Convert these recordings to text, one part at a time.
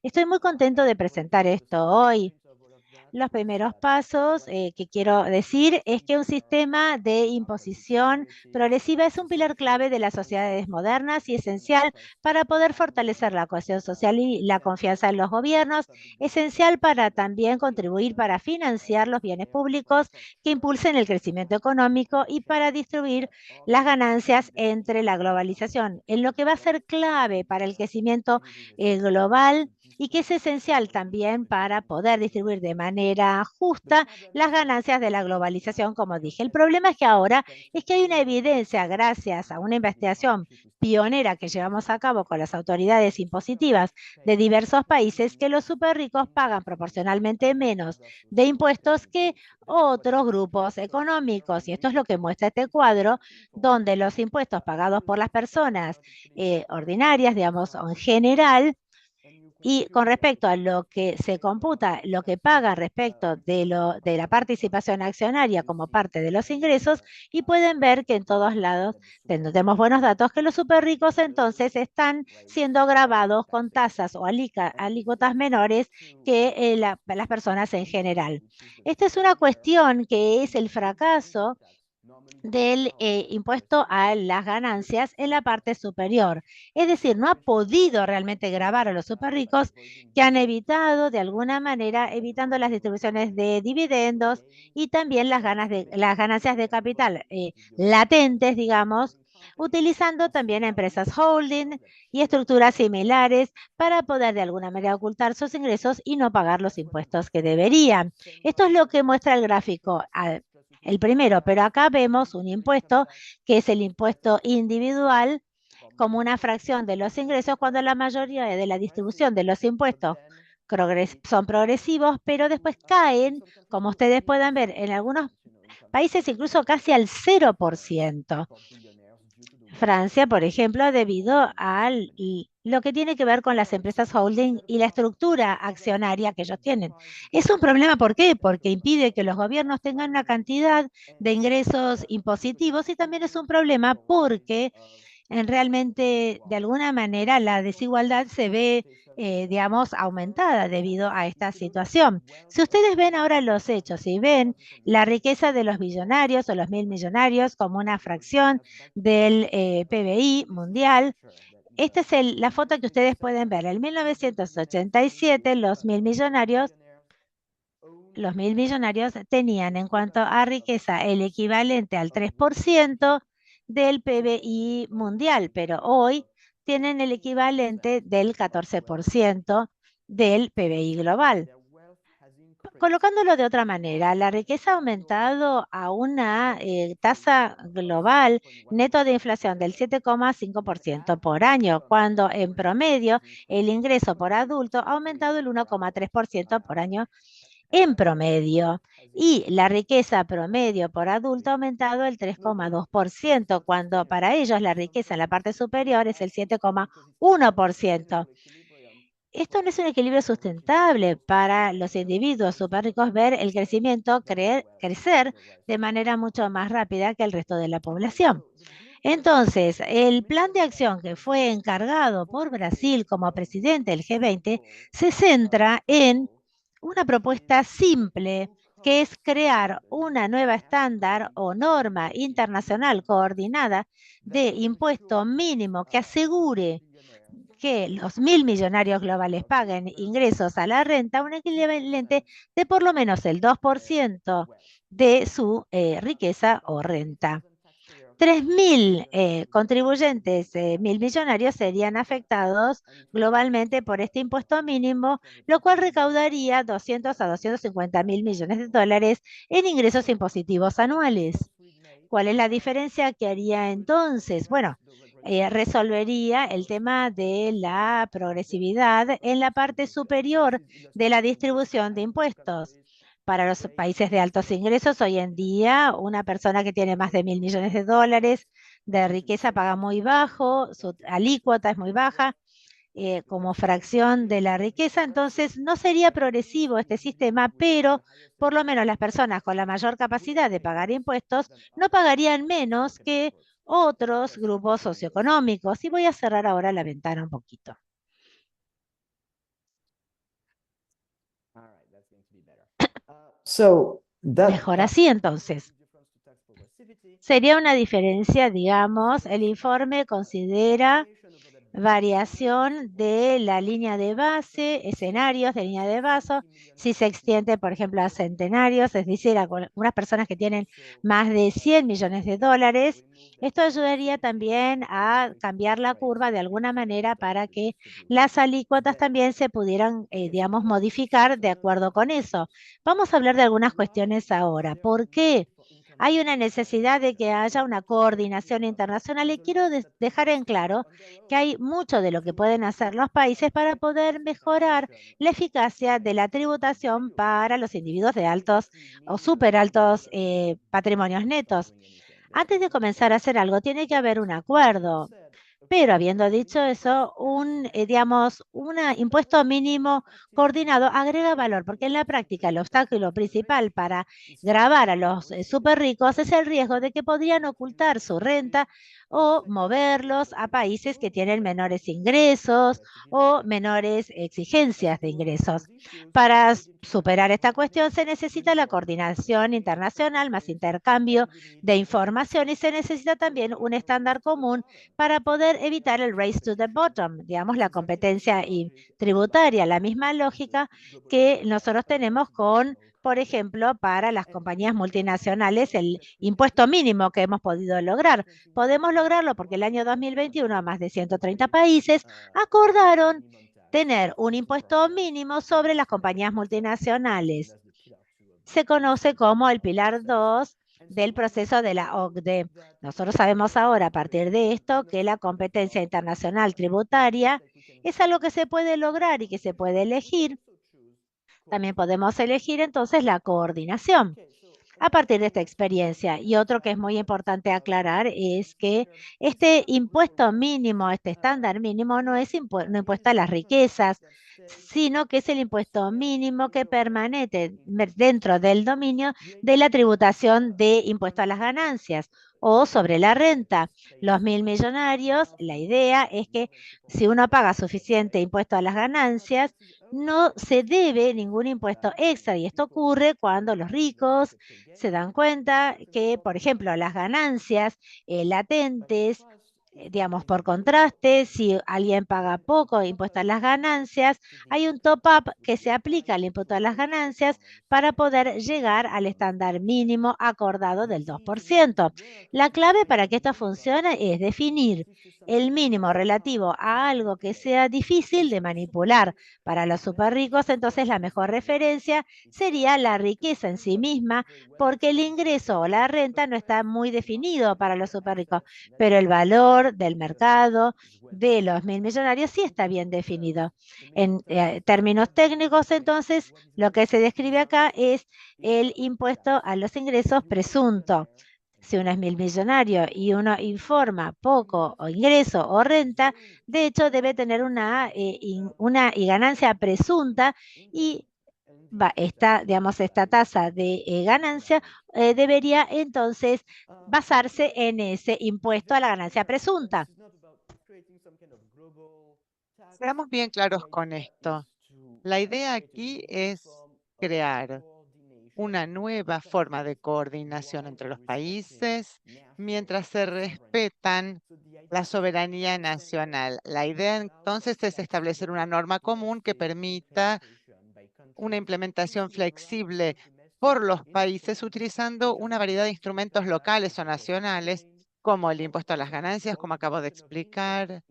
Estoy muy contento de presentar esto hoy. Los primeros pasos que quiero decir es que un sistema de imposición progresiva es un pilar clave de las sociedades modernas y esencial para poder fortalecer la cohesión social y la confianza en los gobiernos, esencial para también contribuir para financiar los bienes públicos que impulsen el crecimiento económico y para distribuir las ganancias entre la globalización, en lo que va a ser clave para el crecimiento global y que es esencial también para poder distribuir de manera justa las ganancias de la globalización, como dije. El problema es que ahora es que hay una evidencia, gracias a una investigación pionera que llevamos a cabo con las autoridades impositivas de diversos países, que los super ricos pagan proporcionalmente menos de impuestos que otros grupos económicos. Y esto es lo que muestra este cuadro, donde los impuestos pagados por las personas ordinarias, digamos, en general, y con respecto a lo que se computa, lo que paga respecto de la participación accionaria como parte de los ingresos, y pueden ver que en todos lados tenemos buenos datos, que los super ricos entonces están siendo grabados con tasas o alícuotas menores que las personas en general. Esta es una cuestión que es el fracaso del impuesto a las ganancias en la parte superior. Es decir, no ha podido realmente grabar a los super ricos, que han evitado de alguna manera, evitando las distribuciones de dividendos y también las ganancias de capital latentes, digamos, utilizando también empresas holding y estructuras similares para poder de alguna manera ocultar sus ingresos y no pagar los impuestos que deberían. Esto es lo que muestra el gráfico. El primero, pero acá vemos un impuesto que es el impuesto individual como una fracción de los ingresos, cuando la mayoría de la distribución de los impuestos son progresivos, pero después caen, como ustedes puedan ver, en algunos países incluso casi al 0%. Francia, por ejemplo, debido a lo que tiene que ver con las empresas holding y la estructura accionaria que ellos tienen. Es un problema, ¿por qué? Porque impide que los gobiernos tengan una cantidad de ingresos impositivos, y también es un problema porque realmente, de alguna manera, la desigualdad se ve, digamos, aumentada debido a esta situación. Si ustedes ven ahora los hechos y ven la riqueza de los billonarios o los mil millonarios como una fracción del PBI mundial, esta es la foto que ustedes pueden ver. En 1987, los mil millonarios tenían en cuanto a riqueza el equivalente al 3% del PBI mundial, pero hoy tienen el equivalente del 14% del PBI global. Colocándolo de otra manera, la riqueza ha aumentado a una tasa global neto de inflación del 7,5% por año, cuando en promedio el ingreso por adulto ha aumentado el 1,3% por año en promedio, y la riqueza promedio por adulto ha aumentado el 3,2%, cuando para ellos la riqueza en la parte superior es el 7,1%. Esto no es un equilibrio sustentable para los individuos súper ricos ver el crecimiento crecer de manera mucho más rápida que el resto de la población. Entonces, el plan de acción que fue encargado por Brasil como presidente del G20 se centra en una propuesta simple, que es crear una nueva estándar o norma internacional coordinada de impuesto mínimo que asegure que los mil millonarios globales paguen ingresos a la renta, un equivalente de por lo menos el 2% de su riqueza o renta. 3.000 contribuyentes, mil millonarios, serían afectados globalmente por este impuesto mínimo, lo cual recaudaría 200 a 250 mil millones de dólares en ingresos impositivos anuales. ¿Cuál es la diferencia que haría entonces? Bueno, resolvería el tema de la progresividad en la parte superior de la distribución de impuestos. Para los países de altos ingresos, hoy en día, una persona que tiene más de mil millones de dólares de riqueza paga muy bajo, su alícuota es muy baja, como fracción de la riqueza. Entonces, no sería progresivo este sistema, pero por lo menos las personas con la mayor capacidad de pagar impuestos no pagarían menos que otros grupos socioeconómicos. Y voy a cerrar ahora la ventana un poquito. Mejor así, entonces. Sería una diferencia, digamos, el informe considera variación de la línea de base, escenarios de línea de base, si se extiende, por ejemplo, a centenarios, es decir, a algunas personas que tienen más de 100 millones de dólares. Esto ayudaría también a cambiar la curva de alguna manera para que las alícuotas también se pudieran, digamos, modificar de acuerdo con eso. Vamos a hablar de algunas cuestiones ahora. ¿Por qué? Hay una necesidad de que haya una coordinación internacional y quiero dejar en claro que hay mucho de lo que pueden hacer los países para poder mejorar la eficacia de la tributación para los individuos de altos o súper altos patrimonios netos. Antes de comenzar a hacer algo, tiene que haber un acuerdo. Pero habiendo dicho eso, digamos, un impuesto mínimo coordinado agrega valor, porque en la práctica el obstáculo principal para gravar a los súper ricos es el riesgo de que podrían ocultar su renta o moverlos a países que tienen menores ingresos o menores exigencias de ingresos. Para superar esta cuestión se necesita la coordinación internacional más intercambio de información y se necesita también un estándar común para poder evitar el race to the bottom, digamos, la competencia tributaria, la misma lógica que nosotros tenemos con, por ejemplo, para las compañías multinacionales, el impuesto mínimo que hemos podido lograr. Podemos lograrlo porque el año 2021 más de 130 países acordaron tener un impuesto mínimo sobre las compañías multinacionales. Se conoce como el Pilar 2 del proceso de la OCDE. Nosotros sabemos ahora, a partir de esto, que la competencia internacional tributaria es algo que se puede lograr y que se puede elegir. También podemos elegir entonces la coordinación a partir de esta experiencia. Y otro que es muy importante aclarar es que este impuesto mínimo, este estándar mínimo, no es no impuesto a las riquezas, sino que es el impuesto mínimo que permanece dentro del dominio de la tributación de impuesto a las ganancias o sobre la renta. Los mil millonarios, la idea es que si uno paga suficiente impuesto a las ganancias, no se debe ningún impuesto extra. Y esto ocurre cuando los ricos se dan cuenta que, por ejemplo, las ganancias latentes, digamos, por contraste, si alguien paga poco impuesto a las ganancias, hay un top-up que se aplica al impuesto a las ganancias para poder llegar al estándar mínimo acordado del 2%. La clave para que esto funcione es definir el mínimo relativo a algo que sea difícil de manipular para los super ricos. Entonces, la mejor referencia sería la riqueza en sí misma, porque el ingreso o la renta no está muy definido para los super ricos, pero el valor del mercado de los mil millonarios sí está bien definido. En términos técnicos, entonces, lo que se describe acá es el impuesto a los ingresos presunto. Si uno es mil millonario y uno informa poco o ingreso o renta, de hecho debe tener una ganancia presunta y digamos, esta tasa de ganancia debería entonces basarse en ese impuesto a la ganancia presunta. Seamos bien claros con esto. La idea aquí es crear una nueva forma de coordinación entre los países mientras se respetan la soberanía nacional. La idea entonces es establecer una norma común que permita una implementación flexible por los países utilizando una variedad de instrumentos locales o nacionales, como el impuesto a las ganancias, como acabo de explicar,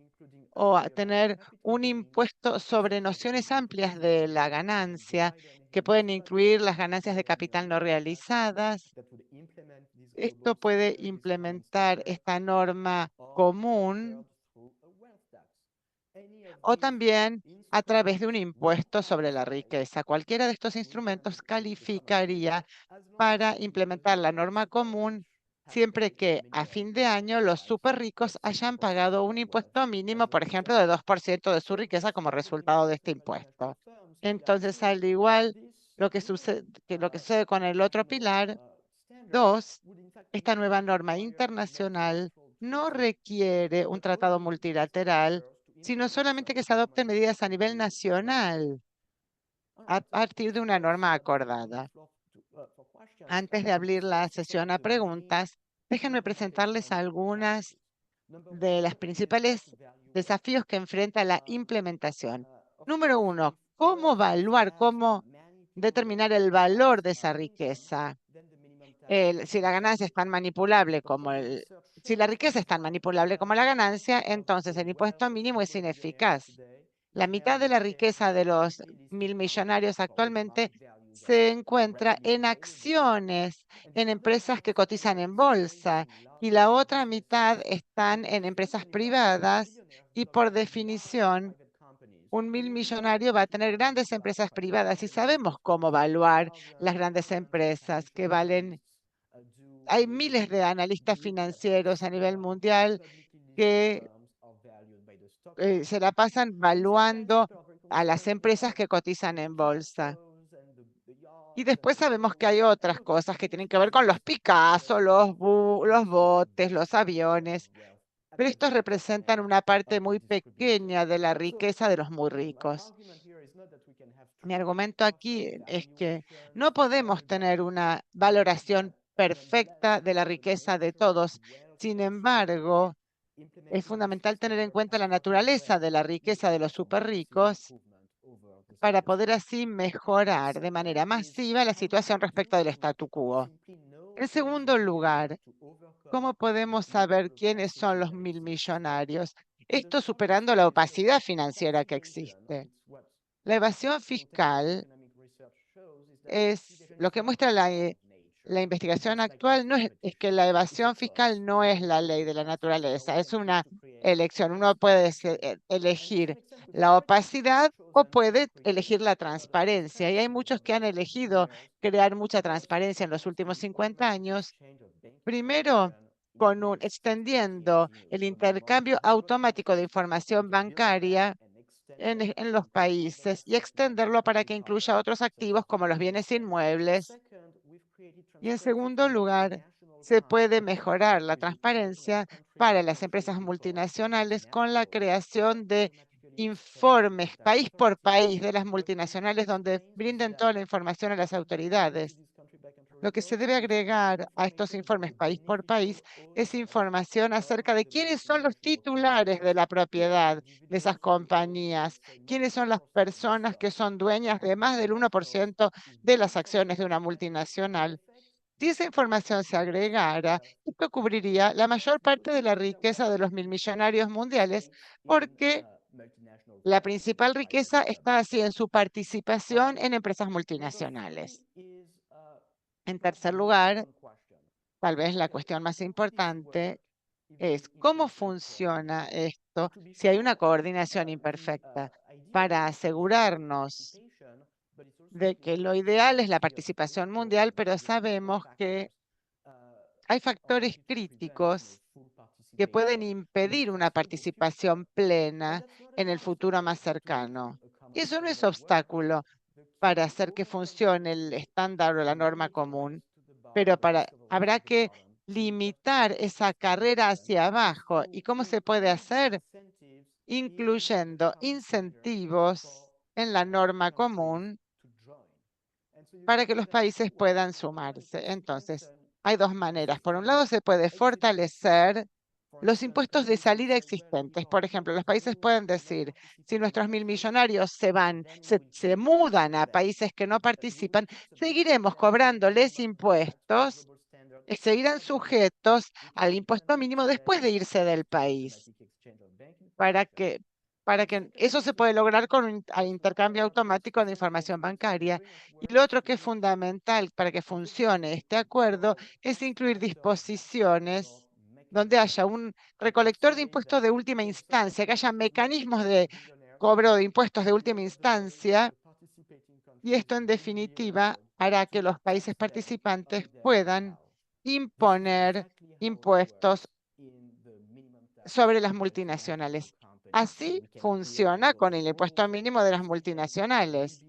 o a tener un impuesto sobre nociones amplias de la ganancia, que pueden incluir las ganancias de capital no realizadas. Esto puede implementar esta norma común o también a través de un impuesto sobre la riqueza. Cualquiera de estos instrumentos calificaría para implementar la norma común siempre que a fin de año los súper ricos hayan pagado un impuesto mínimo, por ejemplo, de 2% de su riqueza como resultado de este impuesto. Entonces, al igual lo que sucede con el otro pilar, 2, esta nueva norma internacional no requiere un tratado multilateral, sino solamente que se adopten medidas a nivel nacional a partir de una norma acordada. Antes de abrir la sesión a preguntas, déjenme presentarles algunas de los principales desafíos que enfrenta la implementación. Número uno, ¿cómo evaluar, cómo determinar el valor de esa riqueza? Si la ganancia es tan manipulable como si la riqueza es tan manipulable como la ganancia, entonces el impuesto mínimo es ineficaz. La mitad de la riqueza de los 1.000 millonarios actualmente se encuentra en acciones, en empresas que cotizan en bolsa, y la otra mitad están en empresas privadas, y por definición, un 1.000 millonario va a tener grandes empresas privadas, y sabemos cómo evaluar las grandes empresas que valen. Hay miles de analistas financieros a nivel mundial que se la pasan valuando a las empresas que cotizan en bolsa. Y después sabemos que hay otras cosas que tienen que ver con los Picasso, los botes, los aviones, pero estos representan una parte muy pequeña de la riqueza de los muy ricos. Mi argumento aquí es que no podemos tener una valoración perfecta de la riqueza de todos. Sin embargo, es fundamental tener en cuenta la naturaleza de la riqueza de los súper ricos para poder así mejorar de manera masiva la situación respecto del statu quo. En segundo lugar, ¿cómo podemos saber quiénes son los 1.000 millonarios? Esto superando la opacidad financiera que existe. La evasión fiscal es lo que muestra la investigación actual, no es que la evasión fiscal no es la ley de la naturaleza, es una elección. Uno puede elegir la opacidad o puede elegir la transparencia. Y hay muchos que han elegido crear mucha transparencia en los últimos 50 años. Primero, extendiendo el intercambio automático de información bancaria en los países y extenderlo para que incluya otros activos como los bienes inmuebles. Y en segundo lugar, se puede mejorar la transparencia para las empresas multinacionales con la creación de informes país por país de las multinacionales donde brinden toda la información a las autoridades. Lo que se debe agregar a estos informes país por país es información acerca de quiénes son los titulares de la propiedad de esas compañías, quiénes son las personas que son dueñas de más del 1% de las acciones de una multinacional. Si esa información se agregara, esto cubriría la mayor parte de la riqueza de los 1.000 millonarios mundiales, porque la principal riqueza está así en su participación en empresas multinacionales. En tercer lugar, tal vez la cuestión más importante es cómo funciona esto si hay una coordinación imperfecta para asegurarnos de que lo ideal es la participación mundial, pero sabemos que hay factores críticos que pueden impedir una participación plena en el futuro más cercano. Y eso no es obstáculo para hacer que funcione el estándar o la norma común, pero habrá que limitar esa carrera hacia abajo. ¿Y cómo se puede hacer? Incluyendo incentivos en la norma común para que los países puedan sumarse. Entonces, hay dos maneras. Por un lado, se puede fortalecer los impuestos de salida existentes. Por ejemplo, los países pueden decir, si nuestros 1.000 millonarios se mudan a países que no participan, seguiremos cobrándoles impuestos, seguirán sujetos al impuesto mínimo después de irse del país, para que, para que eso se puede lograr con un intercambio automático de información bancaria. Y lo otro que es fundamental para que funcione este acuerdo es incluir disposiciones donde haya un recolector de impuestos de última instancia, que haya mecanismos de cobro de impuestos de última instancia, y esto en definitiva hará que los países participantes puedan imponer impuestos sobre las multinacionales. Así funciona con el impuesto mínimo de las multinacionales.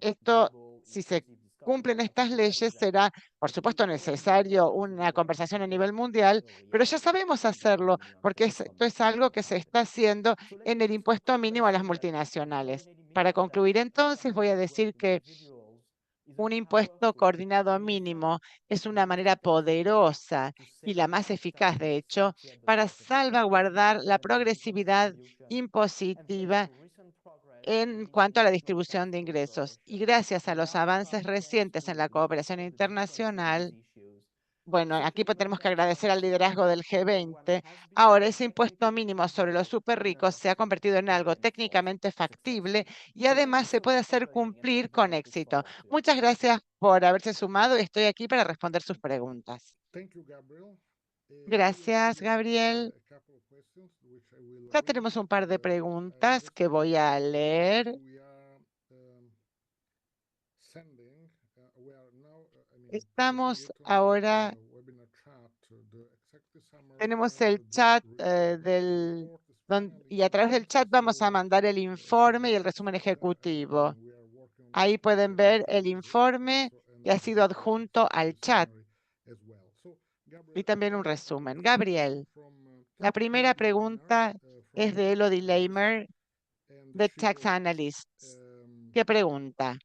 Esto, si se cumplen estas leyes, será, por supuesto, necesario una conversación a nivel mundial, pero ya sabemos hacerlo porque esto es algo que se está haciendo en el impuesto mínimo a las multinacionales. Para concluir, entonces, voy a decir que un impuesto coordinado mínimo es una manera poderosa y la más eficaz, de hecho, para salvaguardar la progresividad impositiva en cuanto a la distribución de ingresos. Y gracias a los avances recientes en la cooperación internacional, bueno, aquí tenemos que agradecer al liderazgo del G20. Ahora, ese impuesto mínimo sobre los súper ricos se ha convertido en algo técnicamente factible y además se puede hacer cumplir con éxito. Muchas gracias por haberse sumado y estoy aquí para responder sus preguntas. Gracias, Gabriel. Ya tenemos un par de preguntas que voy a leer. Estamos ahora, tenemos el chat y a través del chat vamos a mandar el informe y el resumen ejecutivo. Ahí pueden ver el informe que ha sido adjunto al chat y también un resumen. Gabriel, la primera pregunta es de Elodie Leimer, de Tax Analysts. ¿Qué pregunta?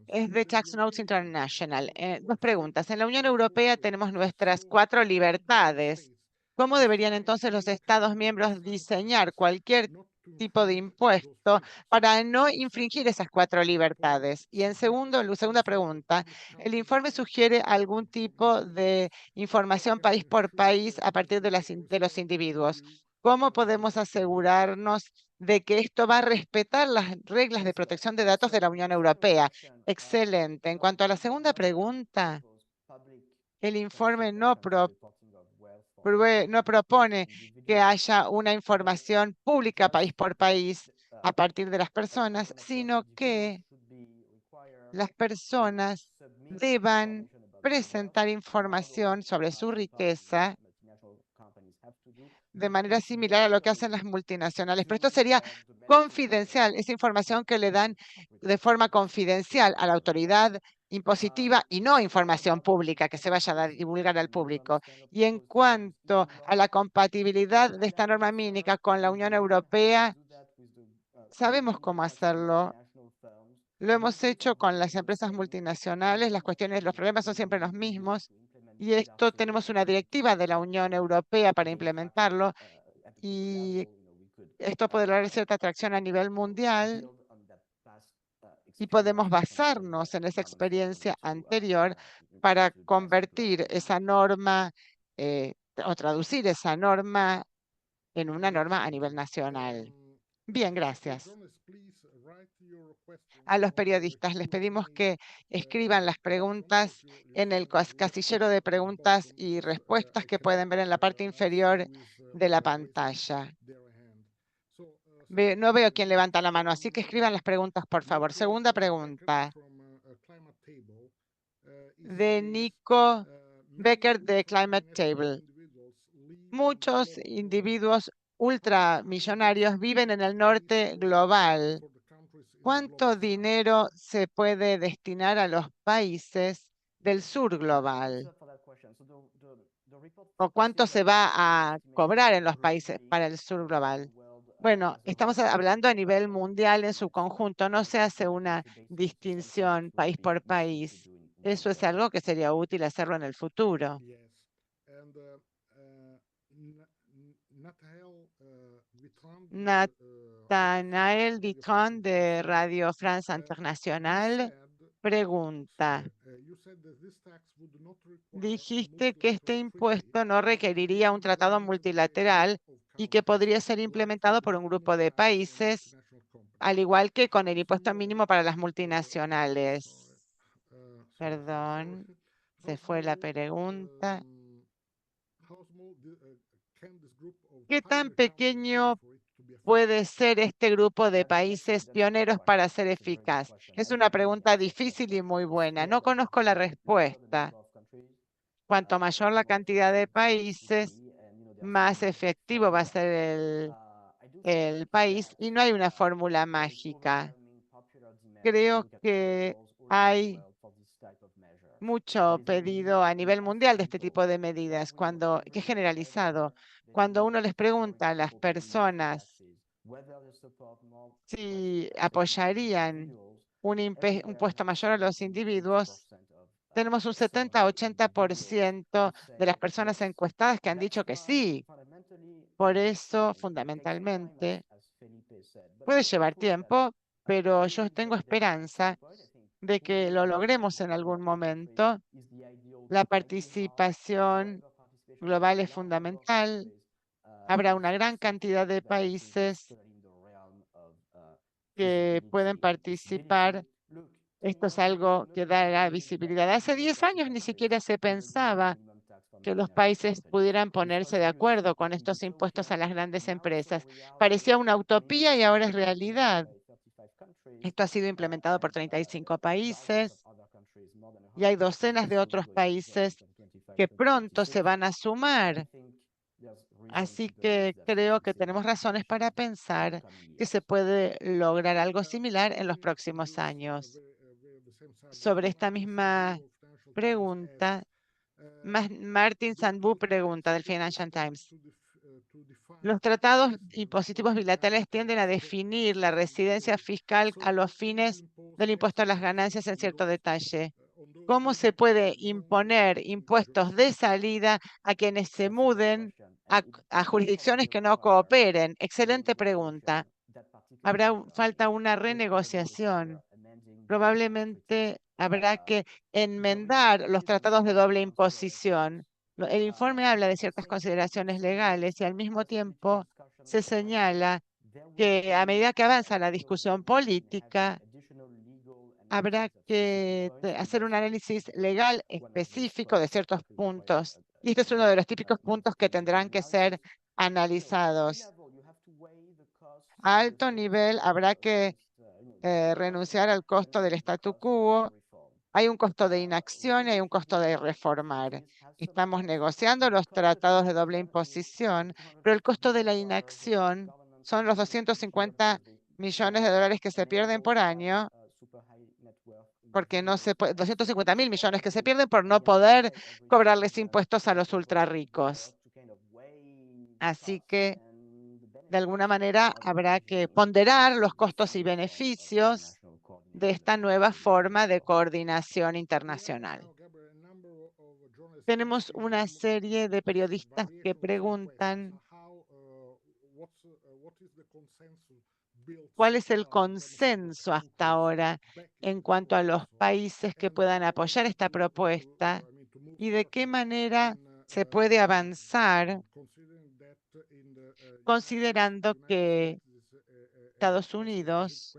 Es de Tax Notes International. Dos preguntas. En la Unión Europea tenemos nuestras 4 libertades. ¿Cómo deberían entonces los Estados miembros diseñar cualquier tipo de impuesto para no infringir esas 4 libertades? Y en segunda pregunta, ¿el informe sugiere algún tipo de información país por país a partir de los individuos? ¿Cómo podemos asegurarnos de que esto va a respetar las reglas de protección de datos de la Unión Europea? Excelente. En cuanto a la segunda pregunta, el informe no propone que haya una información pública país por país a partir de las personas, sino que las personas deban presentar información sobre su riqueza de manera similar a lo que hacen las multinacionales. Pero esto sería confidencial, esa información que le dan de forma confidencial a la autoridad impositiva y no información pública que se vaya a divulgar al público. Y en cuanto a la compatibilidad de esta norma mínima con la Unión Europea, sabemos cómo hacerlo. Lo hemos hecho con las empresas multinacionales, los problemas son siempre los mismos. Y esto tenemos una directiva de la Unión Europea para implementarlo y esto puede lograr cierta atracción a nivel mundial y podemos basarnos en esa experiencia anterior para convertir esa norma o traducir esa norma en una norma a nivel nacional. Bien, gracias. A los periodistas les pedimos que escriban las preguntas en el casillero de preguntas y respuestas que pueden ver en la parte inferior de la pantalla. No veo quién levanta la mano, así que escriban las preguntas, por favor. Segunda pregunta de Nico Becker de Climate Table. Muchos individuos ultramillonarios viven en el norte global. ¿Cuánto dinero se puede destinar a los países del sur global? ¿O cuánto se va a cobrar en los países para el sur global? Bueno, estamos hablando a nivel mundial en su conjunto, no se hace una distinción país por país. Eso es algo que sería útil hacerlo en el futuro. Nathanael Vitron de Radio France International pregunta, dijiste que este impuesto no requeriría un tratado multilateral y que podría ser implementado por un grupo de países, al igual que con el impuesto mínimo para las multinacionales. Perdón, se fue la pregunta. ¿Qué tan pequeño puede ser este grupo de países pioneros para ser eficaz? Es una pregunta difícil y muy buena. No conozco la respuesta. Cuanto mayor la cantidad de países, más efectivo va a ser el país y no hay una fórmula mágica. Creo que hay mucho pedido a nivel mundial de este tipo de medidas, que es generalizado. Cuando uno les pregunta a las personas si apoyarían un impuesto mayor a los individuos, tenemos un 70-80% de las personas encuestadas que han dicho que sí. Por eso, fundamentalmente, puede llevar tiempo, pero yo tengo esperanza de que lo logremos en algún momento. La participación global es fundamental. Habrá una gran cantidad de países que pueden participar. Esto es algo que dará visibilidad. Hace 10 años ni siquiera se pensaba que los países pudieran ponerse de acuerdo con estos impuestos a las grandes empresas. Parecía una utopía y ahora es realidad. Esto ha sido implementado por 35 países y hay docenas de otros países que pronto se van a sumar. Así que creo que tenemos razones para pensar que se puede lograr algo similar en los próximos años. Sobre esta misma pregunta, Martin Sandbu pregunta del Financial Times. Los tratados impositivos bilaterales tienden a definir la residencia fiscal a los fines del impuesto a las ganancias en cierto detalle. ¿Cómo se puede imponer impuestos de salida a quienes se muden a jurisdicciones que no cooperen? Excelente pregunta. Falta una renegociación. Probablemente habrá que enmendar los tratados de doble imposición. El informe habla de ciertas consideraciones legales y al mismo tiempo se señala que a medida que avanza la discusión política, habrá que hacer un análisis legal específico de ciertos puntos. Y este es uno de los típicos puntos que tendrán que ser analizados. A alto nivel habrá que renunciar al costo del statu quo. Hay un costo de inacción y hay un costo de reformar. Estamos negociando los tratados de doble imposición, pero el costo de la inacción son los 250 millones de dólares que se pierden por año, porque no se puede, 250.000 millones que se pierden por no poder cobrarles impuestos a los ultra ricos. Así que, de alguna manera, habrá que ponderar los costos y beneficios de esta nueva forma de coordinación internacional. Tenemos una serie de periodistas que preguntan cuál es el consenso hasta ahora en cuanto a los países que puedan apoyar esta propuesta y de qué manera se puede avanzar considerando que Estados Unidos.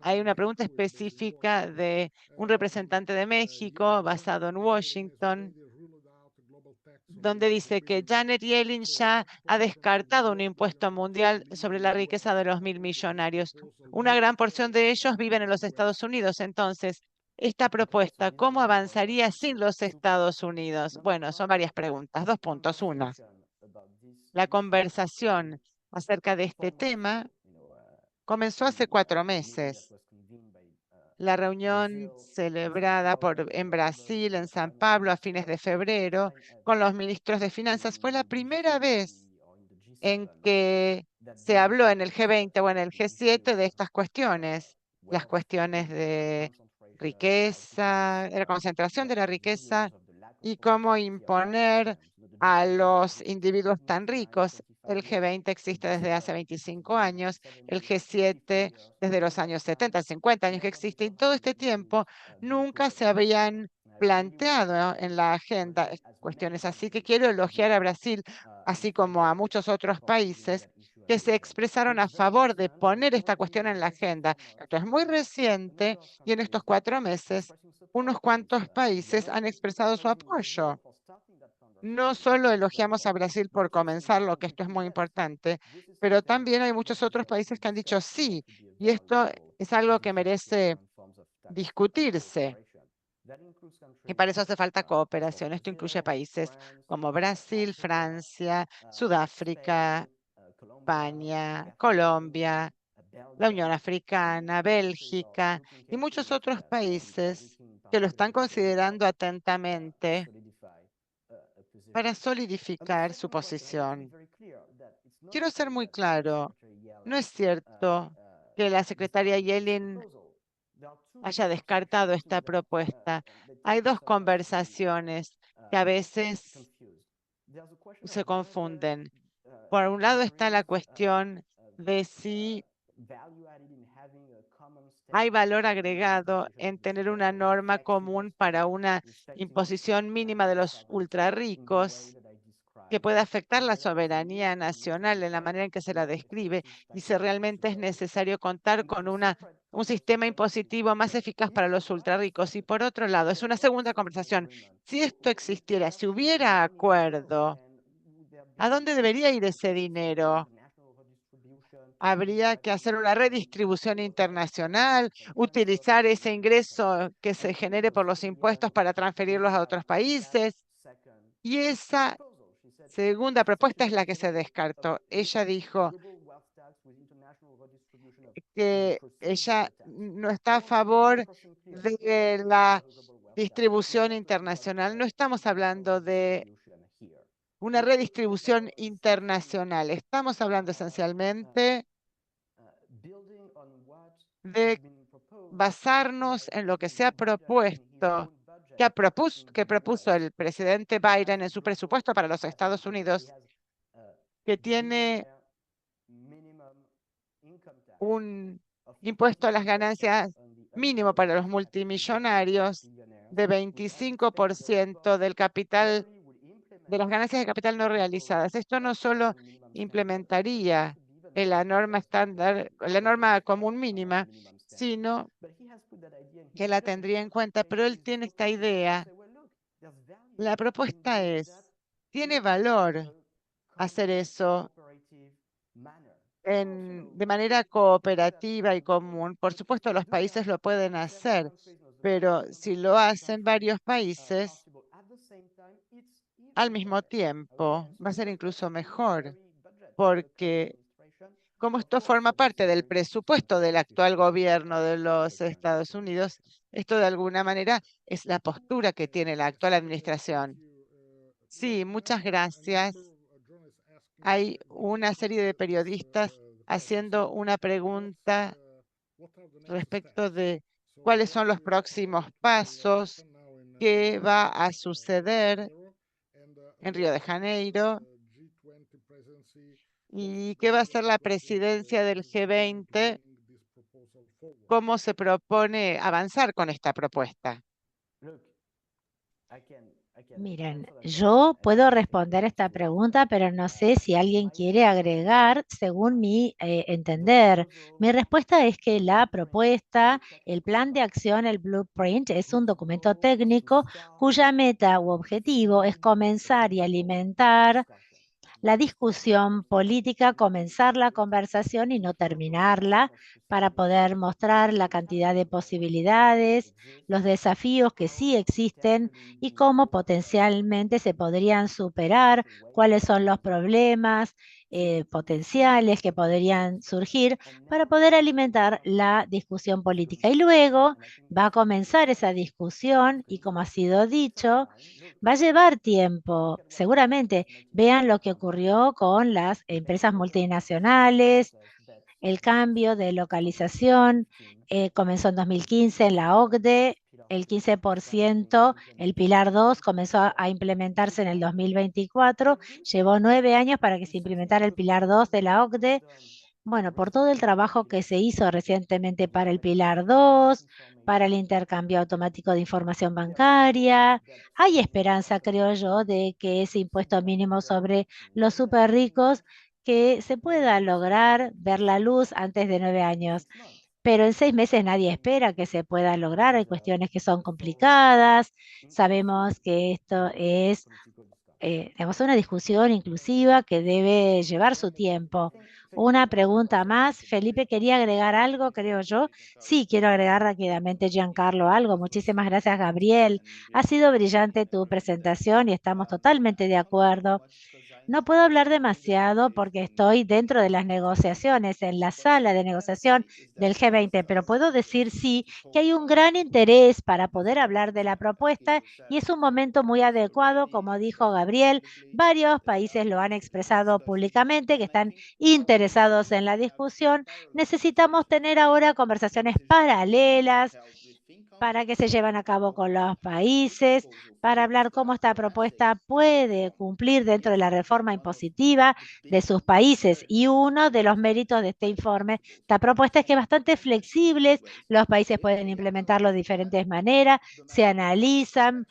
Hay una pregunta específica de un representante de México basado en Washington, donde dice que Janet Yellen ya ha descartado un impuesto mundial sobre la riqueza de los 1.000 millonarios. Una gran porción de ellos viven en los Estados Unidos. Entonces, esta propuesta, ¿cómo avanzaría sin los Estados Unidos? Bueno, son varias preguntas. 2 puntos. Una, la conversación acerca de este tema comenzó hace 4 meses. La reunión celebrada en Brasil, en San Pablo, a fines de febrero, con los ministros de Finanzas, fue la primera vez en que se habló en el G20 o en el G7 de estas cuestiones, las cuestiones de riqueza, de la concentración de la riqueza y cómo imponer a los individuos tan ricos. El G20 existe desde hace 25 años, el G7 desde los años 70, 50 años que existe, y todo este tiempo nunca se habían planteado en la agenda cuestiones así, que quiero elogiar a Brasil, así como a muchos otros países que se expresaron a favor de poner esta cuestión en la agenda. Esto es muy reciente y en estos 4 meses unos cuantos países han expresado su apoyo. No solo elogiamos a Brasil por comenzarlo, que esto es muy importante, pero también hay muchos otros países que han dicho sí, y esto es algo que merece discutirse. Y para eso hace falta cooperación. Esto incluye países como Brasil, Francia, Sudáfrica, España, Colombia, la Unión Africana, Bélgica y muchos otros países que lo están considerando atentamente para solidificar su posición. Quiero ser muy claro, no es cierto que la secretaria Yellen haya descartado esta propuesta. Hay dos conversaciones que a veces se confunden. Por un lado está la cuestión de si hay valor agregado en tener una norma común para una imposición mínima de los ultrarricos que puede afectar la soberanía nacional en la manera en que se la describe y si realmente es necesario contar con un sistema impositivo más eficaz para los ultrarricos. Y por otro lado, es una segunda conversación. Si esto existiera, si hubiera acuerdo, ¿a dónde debería ir ese dinero? Habría que hacer una redistribución internacional, utilizar ese ingreso que se genere por los impuestos para transferirlos a otros países. Y esa segunda propuesta es la que se descartó. Ella dijo que ella no está a favor de la distribución internacional. No estamos hablando de una redistribución internacional. Estamos hablando esencialmente de basarnos en lo que se ha propuesto, que propuso el presidente Biden en su presupuesto para los Estados Unidos, que tiene un impuesto a las ganancias mínimo para los multimillonarios de 25% del capital, de las ganancias de capital no realizadas. Esto no solo implementaría la norma estándar, la norma común mínima, sino que la tendría en cuenta, pero él tiene esta idea. La propuesta es, tiene valor hacer eso de manera cooperativa y común. Por supuesto, los países lo pueden hacer, pero si lo hacen varios países al mismo tiempo, va a ser incluso mejor, porque como esto forma parte del presupuesto del actual gobierno de los Estados Unidos, esto de alguna manera es la postura que tiene la actual administración. Sí, muchas gracias. Hay una serie de periodistas haciendo una pregunta respecto de cuáles son los próximos pasos, qué va a suceder en Río de Janeiro y qué va a ser la presidencia del G20, cómo se propone avanzar con esta propuesta. Miren, yo puedo responder esta pregunta, pero no sé si alguien quiere agregar según mi entender. Mi respuesta es que la propuesta, el plan de acción, el blueprint, es un documento técnico cuya meta u objetivo es comenzar y alimentar la discusión política, comenzar la conversación y no terminarla para poder mostrar la cantidad de posibilidades, los desafíos que sí existen y cómo potencialmente se podrían superar, cuáles son los problemas potenciales que podrían surgir para poder alimentar la discusión política. Y luego va a comenzar esa discusión y como ha sido dicho, va a llevar tiempo, seguramente. Vean lo que ocurrió con las empresas multinacionales, el cambio de localización comenzó en 2015 en la OCDE, el 15%, el Pilar 2 comenzó a implementarse en el 2024, llevó 9 años para que se implementara el Pilar 2 de la OCDE. Bueno, por todo el trabajo que se hizo recientemente para el Pilar 2, para el intercambio automático de información bancaria, hay esperanza, creo yo, de que ese impuesto mínimo sobre los súper ricos que se pueda lograr ver la luz antes de 9 años. Pero en 6 meses nadie espera que se pueda lograr. Hay cuestiones que son complicadas. Sabemos que esto es digamos, una discusión inclusiva que debe llevar su tiempo. Una pregunta más. Felipe quería agregar algo, creo yo. Sí, quiero agregar rápidamente, Giancarlo, algo. Muchísimas gracias, Gabriel. Ha sido brillante tu presentación y estamos totalmente de acuerdo. No puedo hablar demasiado porque estoy dentro de las negociaciones, en la sala de negociación del G20, pero puedo decir sí que hay un gran interés para poder hablar de la propuesta y es un momento muy adecuado, como dijo Gabriel. Varios países lo han expresado públicamente, que están interesados en la discusión. Necesitamos tener ahora conversaciones paralelas para que se llevan a cabo con los países, para hablar cómo esta propuesta puede cumplir dentro de la reforma impositiva de sus países. Y uno de los méritos de este informe, esta propuesta es que es bastante flexible, los países pueden implementarlo de diferentes maneras, se analizan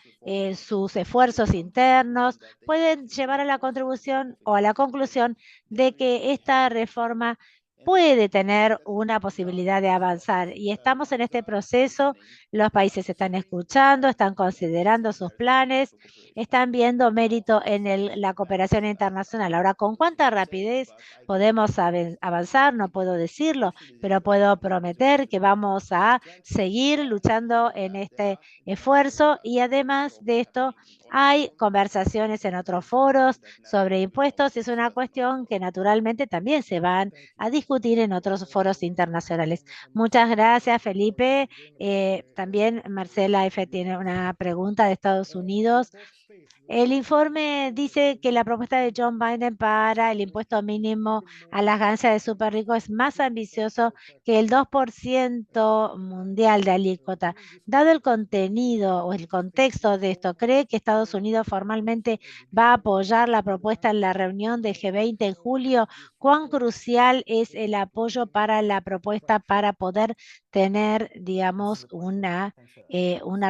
sus esfuerzos internos, pueden llevar a la contribución o a la conclusión de que esta reforma puede tener una posibilidad de avanzar. Y estamos en este proceso, los países están escuchando, están considerando sus planes, están viendo mérito en la cooperación internacional. Ahora, ¿con cuánta rapidez podemos avanzar? No puedo decirlo, pero puedo prometer que vamos a seguir luchando en este esfuerzo y además de esto, hay conversaciones en otros foros sobre impuestos. Es una cuestión que naturalmente también se van a discutir en otros foros internacionales. Muchas gracias, Felipe. También Marcela F. tiene una pregunta de Estados Unidos. El informe dice que la propuesta de John Biden para el impuesto mínimo a las ganancias de super ricos es más ambicioso que el 2% mundial de alícuota. Dado el contenido o el contexto de esto, ¿cree que Estados Unidos formalmente va a apoyar la propuesta en la reunión de G20 en julio? ¿Cuán crucial es el apoyo para la propuesta para poder tener, digamos, una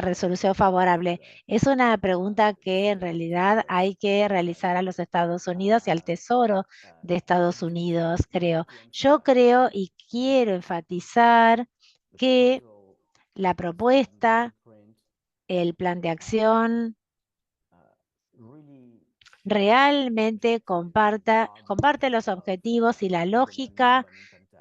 resolución favorable? Es una pregunta que en realidad hay que realizar a los Estados Unidos y al Tesoro de Estados Unidos, creo. Yo creo y quiero enfatizar que la propuesta, el plan de acción, realmente comparte los objetivos y la lógica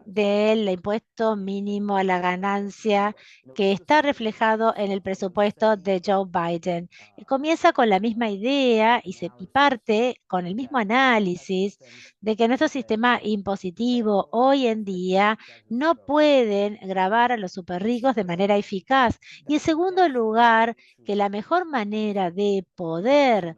del impuesto mínimo a la ganancia que está reflejado en el presupuesto de Joe Biden. Y comienza con la misma idea y parte con el mismo análisis de que nuestro sistema impositivo hoy en día no pueden gravar a los superricos de manera eficaz. Y en segundo lugar, que la mejor manera de poder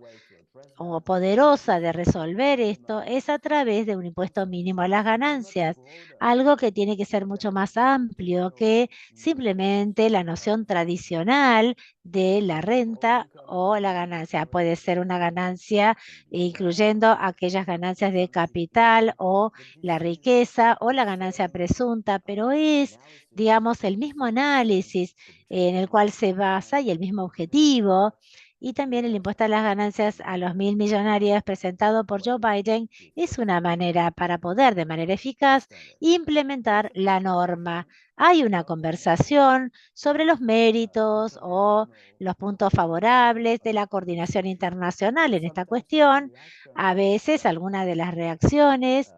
o poderosa de resolver esto es a través de un impuesto mínimo a las ganancias, algo que tiene que ser mucho más amplio que simplemente la noción tradicional de la renta o la ganancia. Puede ser una ganancia incluyendo aquellas ganancias de capital o la riqueza o la ganancia presunta, pero es, digamos, el mismo análisis en el cual se basa y el mismo objetivo y también el impuesto a las ganancias a los 1.000 millonarios presentado por Joe Biden es una manera para poder de manera eficaz implementar la norma. Hay una conversación sobre los méritos o los puntos favorables de la coordinación internacional en esta cuestión. A veces algunas de las reacciones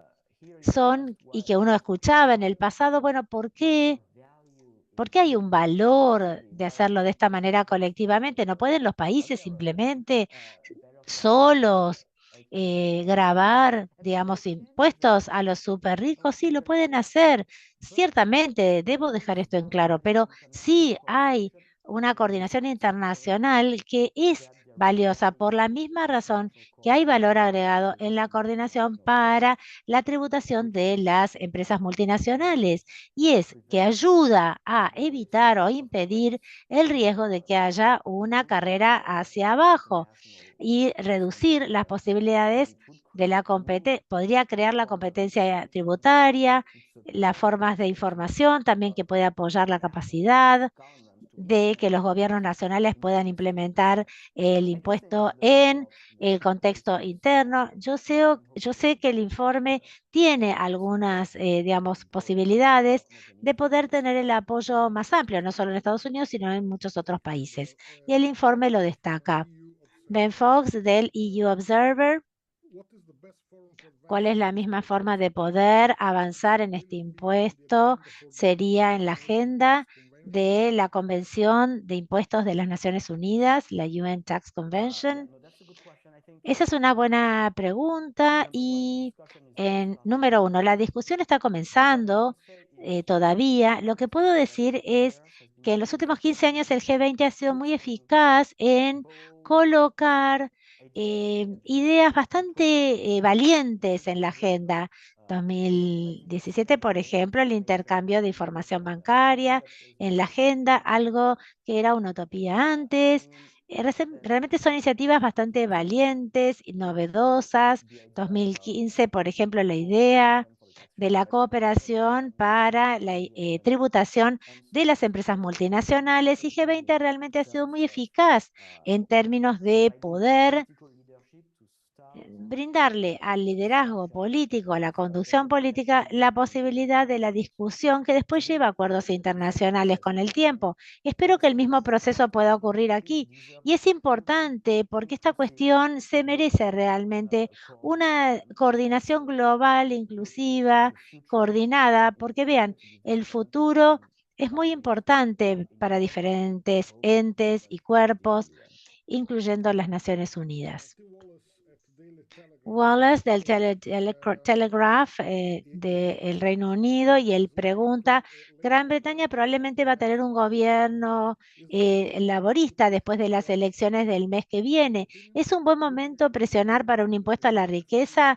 son, y que uno escuchaba en el pasado, bueno, ¿por qué? ¿Por qué hay un valor de hacerlo de esta manera colectivamente? ¿No pueden los países simplemente solos grabar, digamos, impuestos a los súper ricos? Sí, lo pueden hacer. Ciertamente, debo dejar esto en claro, pero sí hay una coordinación internacional que es valiosa por la misma razón que hay valor agregado en la coordinación para la tributación de las empresas multinacionales y es que ayuda a evitar o impedir el riesgo de que haya una carrera hacia abajo y reducir las posibilidades de la competencia. Podría crear la competencia tributaria, las formas de información también que puede apoyar la capacidad de que los gobiernos nacionales puedan implementar el impuesto en el contexto interno. Yo sé que el informe tiene algunas, digamos, posibilidades de poder tener el apoyo más amplio, no solo en Estados Unidos, sino en muchos otros países. Y el informe lo destaca. Ben Fox del EU Observer. ¿Cuál es la misma forma de poder avanzar en este impuesto? Sería en la agenda de la Convención de Impuestos de las Naciones Unidas, la UN Tax Convention. Esa es una buena pregunta y número uno, la discusión está comenzando todavía. Lo que puedo decir es que en los últimos 15 años el G20 ha sido muy eficaz en colocar ideas bastante valientes en la agenda. 2017, por ejemplo, el intercambio de información bancaria en la agenda, algo que era una utopía antes. Realmente son iniciativas bastante valientes y novedosas. 2015, por ejemplo, la idea de la cooperación para la tributación de las empresas multinacionales y G20 realmente ha sido muy eficaz en términos de poder brindarle al liderazgo político, a la conducción política, la posibilidad de la discusión que después lleva a acuerdos internacionales con el tiempo. Espero que el mismo proceso pueda ocurrir aquí. Y es importante porque esta cuestión se merece realmente una coordinación global, inclusiva, coordinada, porque vean, el futuro es muy importante para diferentes entes y cuerpos, incluyendo las Naciones Unidas. Wallace del Telegraph del Reino Unido y él pregunta, Gran Bretaña probablemente va a tener un gobierno laborista después de las elecciones del mes que viene. ¿Es un buen momento presionar para un impuesto a la riqueza?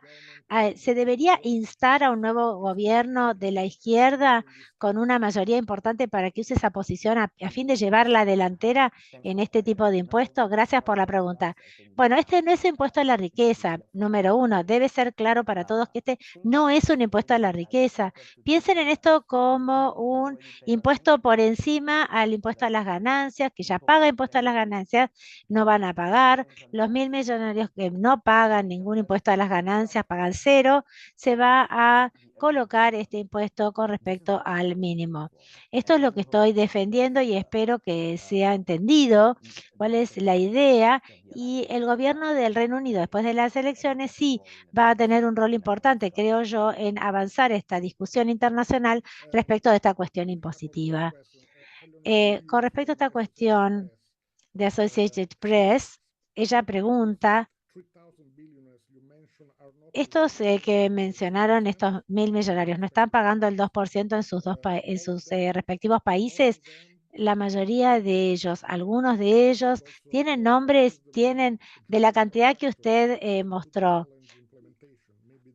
¿Se debería instar a un nuevo gobierno de la izquierda con una mayoría importante para que use esa posición a fin de llevar la delantera en este tipo de impuestos? Gracias por la pregunta. Bueno, este no es impuesto a la riqueza, número uno. Debe ser claro para todos que este no es un impuesto a la riqueza. Piensen en esto como un impuesto por encima al impuesto a las ganancias, que ya paga impuesto a las ganancias, no van a pagar. Los 1.000 millonarios que no pagan ningún impuesto a las ganancias, pagan cero, se va a colocar este impuesto con respecto al mínimo. Esto es lo que estoy defendiendo y espero que sea entendido cuál es la idea y el gobierno del Reino Unido, después de las elecciones, sí va a tener un rol importante, creo yo, en avanzar esta discusión internacional respecto de esta cuestión impositiva. Con respecto a esta cuestión de Associated Press, ella pregunta, estos que mencionaron, estos 1.000 millonarios, ¿no están pagando el 2% en en sus respectivos países? La mayoría de ellos, algunos de ellos tienen nombres, tienen de la cantidad que usted mostró.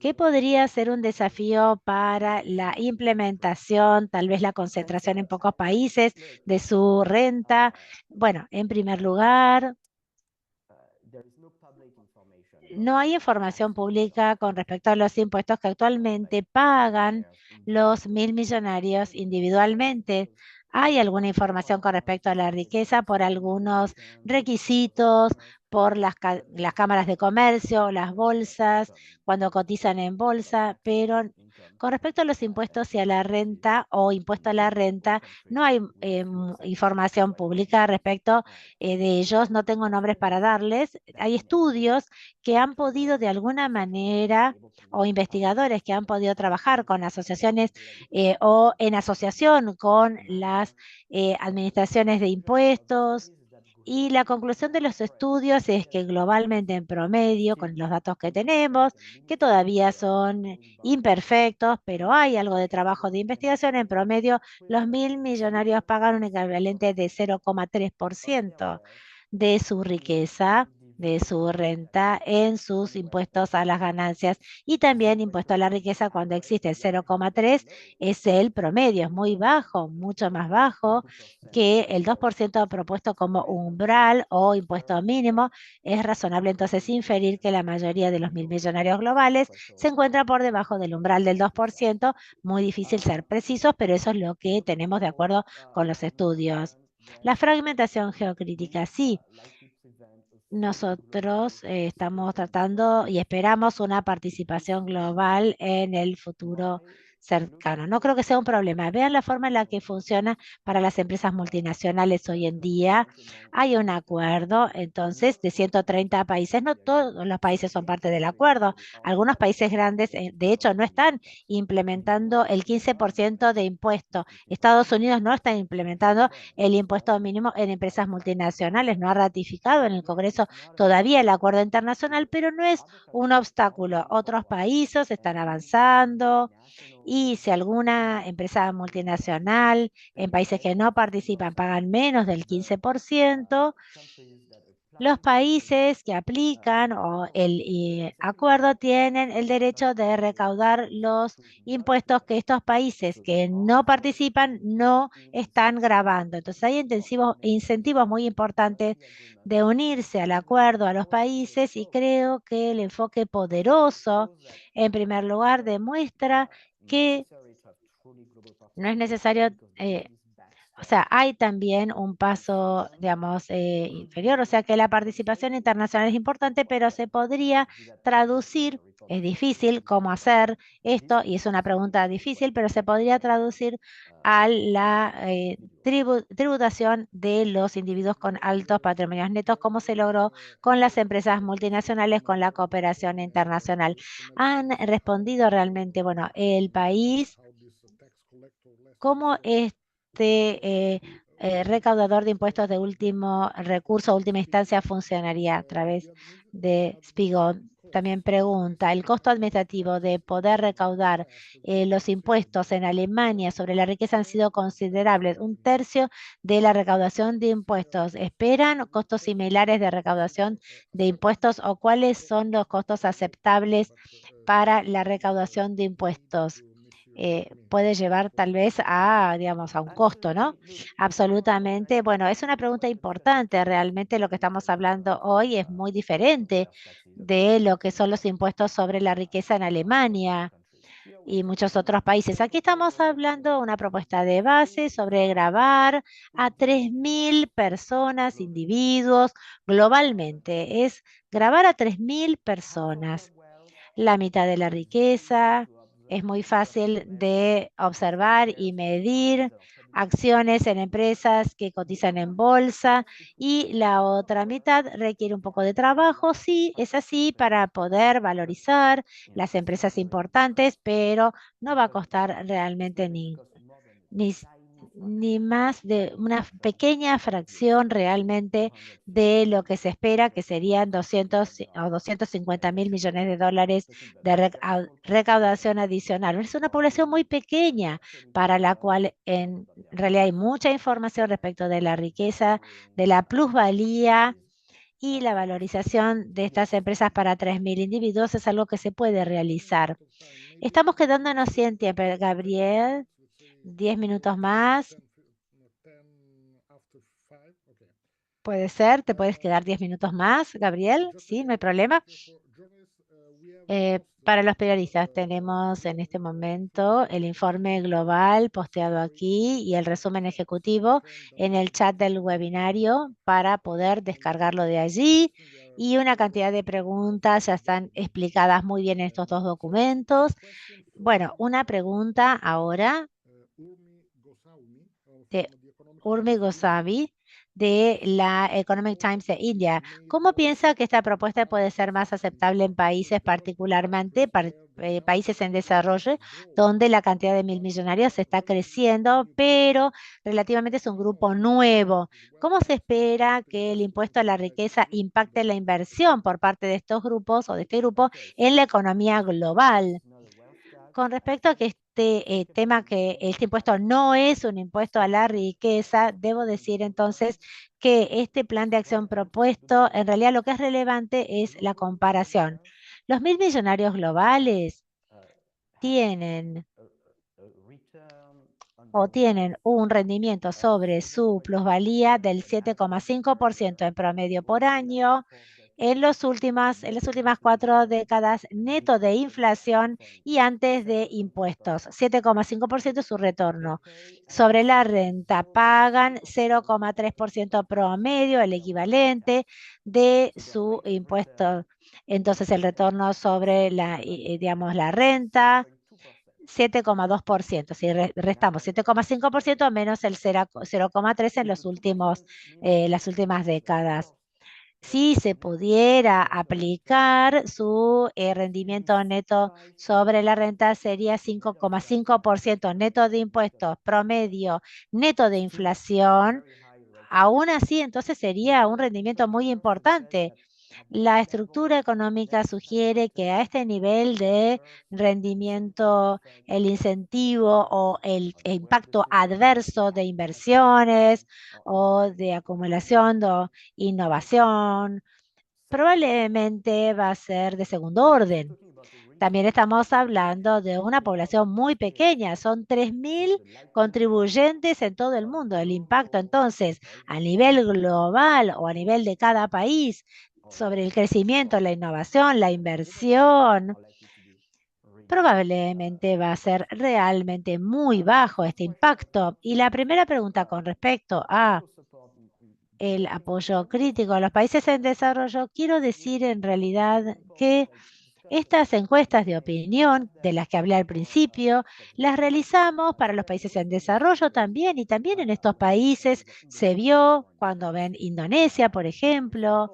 ¿Qué podría ser un desafío para la implementación, tal vez la concentración en pocos países de su renta? Bueno, en primer lugar, no hay información pública con respecto a los impuestos que actualmente pagan los 1.000 millonarios individualmente. ¿Hay alguna información con respecto a la riqueza por algunos requisitos, por las cámaras de comercio, las bolsas, cuando cotizan en bolsa? Pero con respecto a los impuestos y a la renta o impuesto a la renta, no hay información pública respecto de ellos. No tengo nombres para darles. Hay estudios que han podido de alguna manera o investigadores que han podido trabajar con asociaciones o en asociación con las administraciones de impuestos. Y la conclusión de los estudios es que globalmente en promedio, con los datos que tenemos, que todavía son imperfectos, pero hay algo de trabajo de investigación, en promedio los 1.000 millonarios pagan un equivalente de 0,3% de su riqueza, de su renta en sus impuestos a las ganancias y también impuesto a la riqueza cuando existe el 0,3 es el promedio, es muy bajo, mucho más bajo que el 2% propuesto como umbral o impuesto mínimo. Es razonable entonces inferir que la mayoría de los 1.000 millonarios globales se encuentra por debajo del umbral del 2%. Muy difícil ser precisos, pero eso es lo que tenemos de acuerdo con los estudios. La fragmentación geocrítica, sí. Nosotros estamos tratando y esperamos una participación global en el futuro cercano. No creo que sea un problema. Vean la forma en la que funciona para las empresas multinacionales hoy en día. Hay un acuerdo, entonces, de 130 países. No todos los países son parte del acuerdo. Algunos países grandes, de hecho, no están implementando el 15% de impuesto. Estados Unidos no está implementando el impuesto mínimo en empresas multinacionales. No ha ratificado en el Congreso todavía el acuerdo internacional, pero no es un obstáculo. Otros países están avanzando y si alguna empresa multinacional en países que no participan pagan menos del 15%, los países que aplican o el acuerdo tienen el derecho de recaudar los impuestos que estos países que no participan no están grabando. Entonces hay incentivos muy importantes de unirse al acuerdo a los países y creo que el enfoque poderoso, en primer lugar, demuestra que no es necesario o sea, hay también un paso, digamos, inferior, o sea que la participación internacional es importante, pero se podría traducir, es difícil cómo hacer esto, y es una pregunta difícil, pero se podría traducir a la tributación de los individuos con altos patrimonios netos, como se logró con las empresas multinacionales, con la cooperación internacional. Han respondido realmente, bueno, el país, cómo recaudador de impuestos de último recurso, última instancia, funcionaría a través de Spiegel. También pregunta, ¿el costo administrativo de poder recaudar los impuestos en Alemania sobre la riqueza han sido considerables? Un tercio de la recaudación de impuestos. ¿Esperan costos similares de recaudación de impuestos o cuáles son los costos aceptables para la recaudación de impuestos? Puede llevar tal vez a, digamos, a un costo, ¿no? Absolutamente. Bueno, es una pregunta importante. Realmente lo que estamos hablando hoy es muy diferente de lo que son los impuestos sobre la riqueza en Alemania y muchos otros países. Aquí estamos hablando de una propuesta de base sobre grabar a 3.000 personas, individuos, globalmente. Es grabar a 3.000 personas la mitad de la riqueza. Es muy fácil de observar y medir acciones en empresas que cotizan en bolsa y la otra mitad requiere un poco de trabajo. Sí, es así para poder valorizar las empresas importantes, pero no va a costar realmente ni, s- ni más de una pequeña fracción realmente de lo que se espera, que serían 200 o 250 mil millones de dólares de recaudación adicional. Es una población muy pequeña para la cual en realidad hay mucha información respecto de la riqueza, de la plusvalía y la valorización de estas empresas para 3.000 individuos es algo que se puede realizar. Estamos quedándonos sin tiempo, Gabriel. 10 minutos más. Puede ser, te puedes quedar 10 minutos más, Gabriel. Sí, no hay problema. Para los periodistas tenemos en este momento el informe global posteado aquí y el resumen ejecutivo en el chat del webinario para poder descargarlo de allí. Y una cantidad de preguntas ya están explicadas muy bien en estos dos documentos. Bueno, una pregunta ahora de Urmi Goswami de la Economic Times de India. ¿Cómo piensa que esta propuesta puede ser más aceptable en países, particularmente países en desarrollo, donde la cantidad de mil millonarios está creciendo, pero relativamente es un grupo nuevo? ¿Cómo se espera que el impuesto a la riqueza impacte la inversión por parte de estos grupos o de este grupo en la economía global? Con respecto a que tema que este impuesto no es un impuesto a la riqueza, debo decir entonces que este plan de acción propuesto, en realidad lo que es relevante es la comparación. Los mil millonarios globales tienen tienen un rendimiento sobre su plusvalía del 7,5% en promedio por año en las últimas 4 décadas neto de inflación y antes de impuestos. 7,5% es su retorno. Sobre la renta pagan 0,3% promedio, el equivalente de su impuesto. Entonces el retorno sobre digamos, la renta 7,2%. Si restamos 7,5% menos el 0,3 en las últimas décadas. Si se pudiera aplicar su rendimiento neto sobre la renta sería 5,5% neto de impuestos promedio, neto de inflación. Aún así, entonces sería un rendimiento muy importante. La estructura económica sugiere que a este nivel de rendimiento, el incentivo o el impacto adverso de inversiones o de acumulación de innovación probablemente va a ser de segundo orden. También estamos hablando de una población muy pequeña, son 3.000 contribuyentes en todo el mundo. El impacto entonces a nivel global o a nivel de cada país sobre el crecimiento, la innovación, la inversión, probablemente va a ser realmente muy bajo este impacto. Y la primera pregunta con respecto a el apoyo crítico a los países en desarrollo, quiero decir en realidad que estas encuestas de opinión de las que hablé al principio, las realizamos para los países en desarrollo también y también en estos países se vio cuando ven Indonesia, por ejemplo,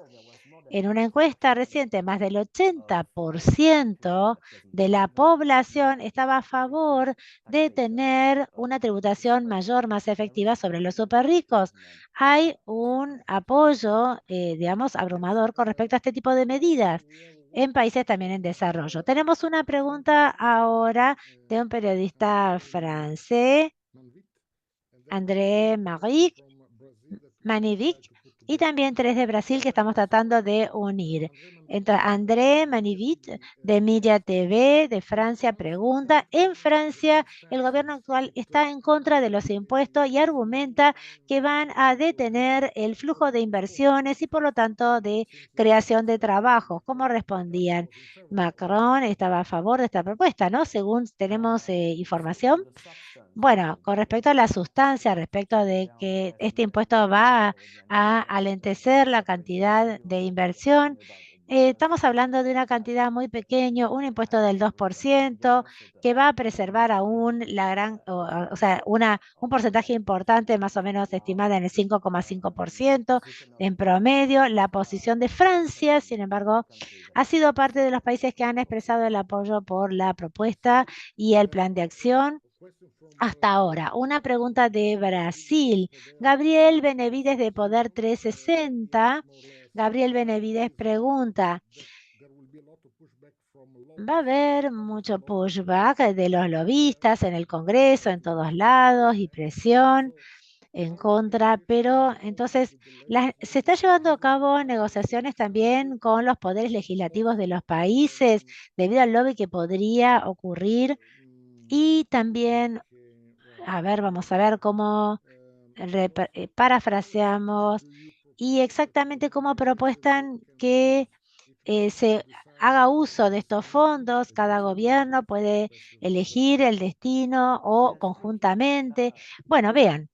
en una encuesta reciente, más del 80% de la población estaba a favor de tener una tributación mayor, más efectiva sobre los superricos. Hay un apoyo, digamos, abrumador con respecto a este tipo de medidas en países también en desarrollo. Tenemos una pregunta ahora de un periodista francés, André Marie, Manivic, y también tres de Brasil que estamos tratando de unir. Entonces, André Manivic de Media TV de Francia pregunta, en Francia el gobierno actual está en contra de los impuestos y argumenta que van a detener el flujo de inversiones y por lo tanto de creación de trabajos. ¿Cómo respondían? Macron estaba a favor de esta propuesta, ¿no? Según tenemos información. Bueno, con respecto a la sustancia, respecto de que este impuesto va a alentecer la cantidad de inversión, estamos hablando de una cantidad muy pequeña, un impuesto del 2% que va a preservar aún la gran, o sea, un porcentaje importante, más o menos estimada en el 5,5% en promedio. La posición de Francia, sin embargo, ha sido parte de los países que han expresado el apoyo por la propuesta y el plan de acción. Hasta ahora, una pregunta de Brasil. Gabriel Benevides de Poder 360. Gabriel Benevides pregunta, ¿va a haber mucho pushback de los lobistas en el Congreso, en todos lados y presión en contra? Pero entonces, ¿se está llevando a cabo negociaciones también con los poderes legislativos de los países debido al lobby que podría ocurrir? Y también a ver, vamos a ver cómo parafraseamos y exactamente cómo propuestan que se haga uso de estos fondos. Cada gobierno puede elegir el destino o conjuntamente. Bueno, vean,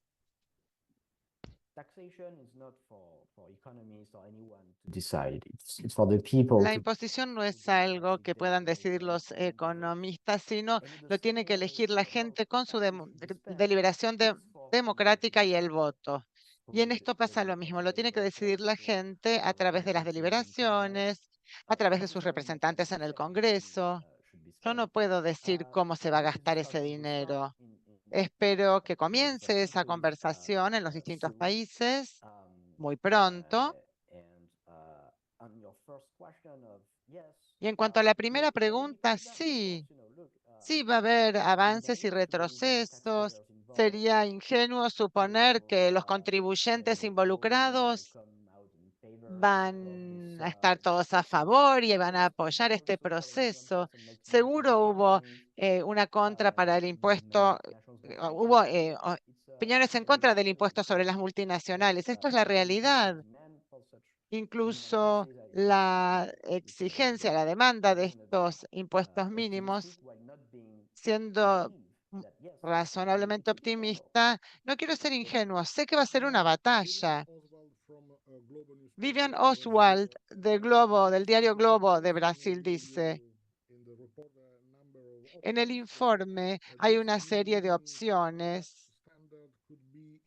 La imposición no es algo que puedan decidir los economistas, sino lo tiene que elegir la gente con su deliberación democrática y el voto. Y en esto pasa lo mismo, lo tiene que decidir la gente a través de las deliberaciones, a través de sus representantes en el Congreso. Yo no puedo decir cómo se va a gastar ese dinero. Espero que comience esa conversación en los distintos países muy pronto. Y en cuanto a la primera pregunta, sí, sí va a haber avances y retrocesos. Sería ingenuo suponer que los contribuyentes involucrados van a estar todos a favor y van a apoyar este proceso. Seguro hubo una contra para el impuesto, hubo opiniones en contra del impuesto sobre las multinacionales. Esto es la realidad. Incluso la exigencia, la demanda de estos impuestos mínimos, siendo razonablemente optimista, no quiero ser ingenuo, sé que va a ser una batalla. Vivian Oswald del diario Globo de Brasil dice, En el informe hay una serie de opciones.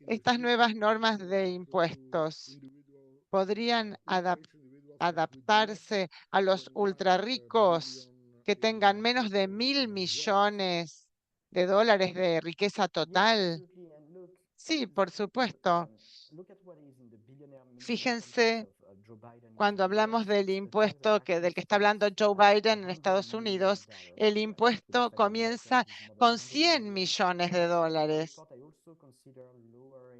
Estas nuevas normas de impuestos podrían adaptarse a los ultrarricos que tengan menos de 1.000 millones de dólares de riqueza total. Sí, por supuesto. Fíjense, cuando hablamos del impuesto del que está hablando Joe Biden en Estados Unidos, el impuesto comienza con 100 millones de dólares.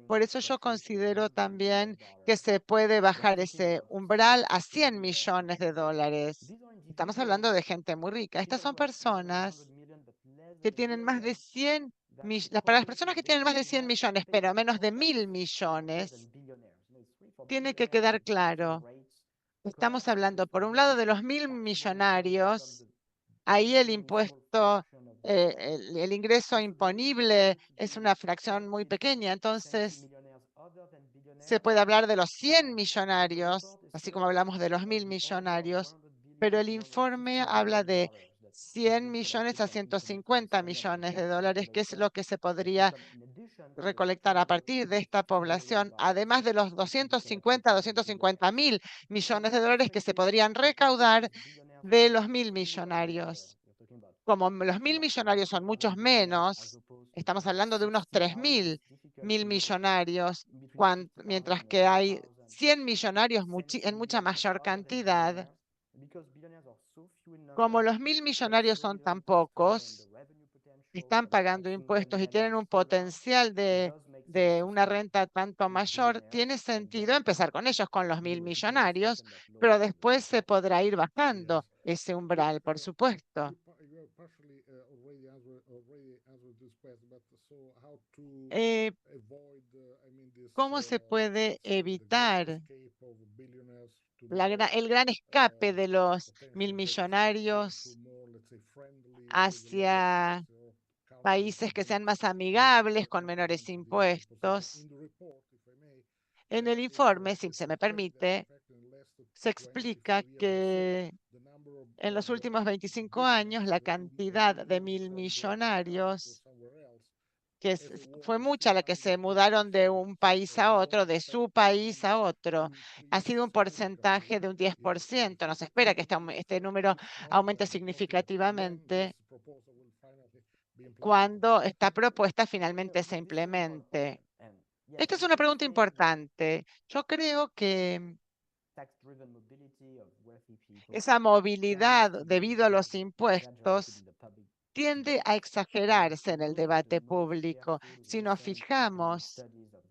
Por eso yo considero también que se puede bajar ese umbral a 100 millones de dólares. Estamos hablando de gente muy rica. Estas son personas que tienen más de 100 millones. Para las personas que tienen más de 100 millones, pero menos de 1.000 millones, tiene que quedar claro. Estamos hablando, por un lado, de los 1.000 millonarios. Ahí el impuesto, el ingreso imponible es una fracción muy pequeña. Entonces, se puede hablar de los 100 millonarios, así como hablamos de los 1.000 millonarios, pero el informe habla de 100 millones a 150 millones de dólares, que es lo que se podría recolectar a partir de esta población, además de los 250.000 millones de dólares que se podrían recaudar de los 1.000 millonarios. Como los 1.000 millonarios son muchos menos, estamos hablando de unos 3.000 millonarios, mientras que hay 100 millonarios en mucha mayor cantidad. Como los 1.000 millonarios son tan pocos, están pagando impuestos y tienen un potencial de una renta tanto mayor, tiene sentido empezar con ellos, con los 1.000 millonarios, pero después se podrá ir bajando ese umbral, por supuesto. Eh, ¿Cómo se puede evitar el gran escape de los 1.000 millonarios hacia países que sean más amigables, con menores impuestos? En el informe, si se me permite, se explica que en los últimos 25 años la cantidad de 1.000 millonarios, que fue mucha la que se mudaron de un país a otro, de su país a otro, ha sido un porcentaje de un 10%. No se espera que este número aumente significativamente cuando esta propuesta finalmente se implemente. Esta es una pregunta importante. Yo creo que esa movilidad debido a los impuestos tiende a exagerarse en el debate público. Si nos fijamos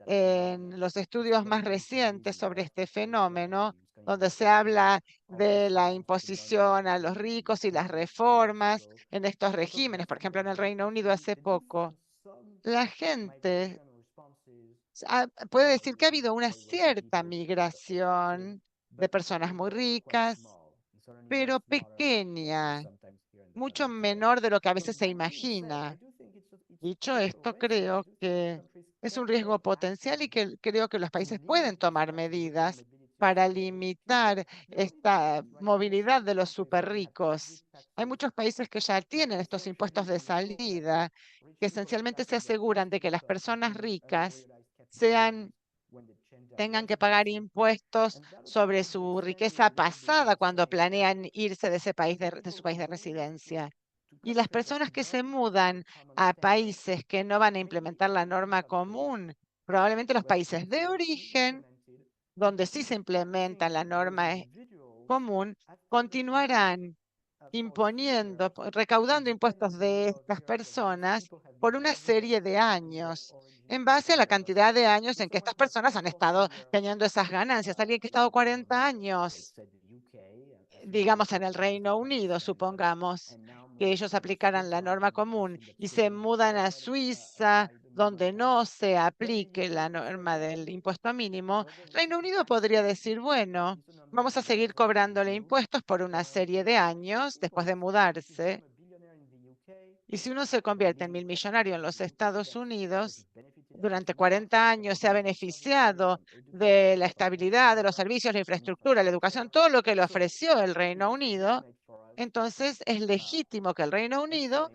en los estudios más recientes sobre este fenómeno, donde se habla de la imposición a los ricos y las reformas en estos regímenes, por ejemplo, en el Reino Unido hace poco, la gente puede decir que ha habido una cierta migración de personas muy ricas, pero pequeña, mucho menor de lo que a veces se imagina. Dicho esto, creo que es un riesgo potencial y que creo que los países pueden tomar medidas para limitar esta movilidad de los súper ricos. Hay muchos países que ya tienen estos impuestos de salida, que esencialmente se aseguran de que las personas ricas tengan que pagar impuestos sobre su riqueza pasada cuando planean irse de ese país, de su país de residencia. Y las personas que se mudan a países que no van a implementar la norma común, probablemente los países de origen, donde sí se implementa la norma común, continuarán recaudando impuestos de estas personas por una serie de años, en base a la cantidad de años en que estas personas han estado teniendo esas ganancias. Alguien que ha estado 40 años, digamos, en el Reino Unido, supongamos que ellos aplicaran la norma común y se mudan a Suiza, donde no se aplique la norma del impuesto mínimo, Reino Unido podría decir, bueno, vamos a seguir cobrándole impuestos por una serie de años después de mudarse. Y si uno se convierte en 1.000 millonario en los Estados Unidos, durante 40 años se ha beneficiado de la estabilidad, de los servicios, la infraestructura, la educación, todo lo que le ofreció el Reino Unido. entonces es legítimo que el Reino Unido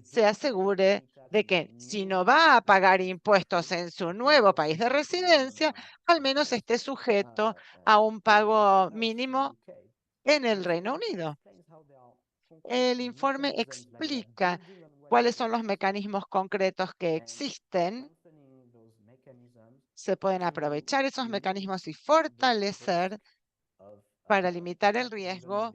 se asegure de que si no va a pagar impuestos en su nuevo país de residencia, al menos esté sujeto a un pago mínimo en el Reino Unido. El informe explica cuáles son los mecanismos concretos que existen. Se pueden aprovechar esos mecanismos y fortalecer para limitar el riesgo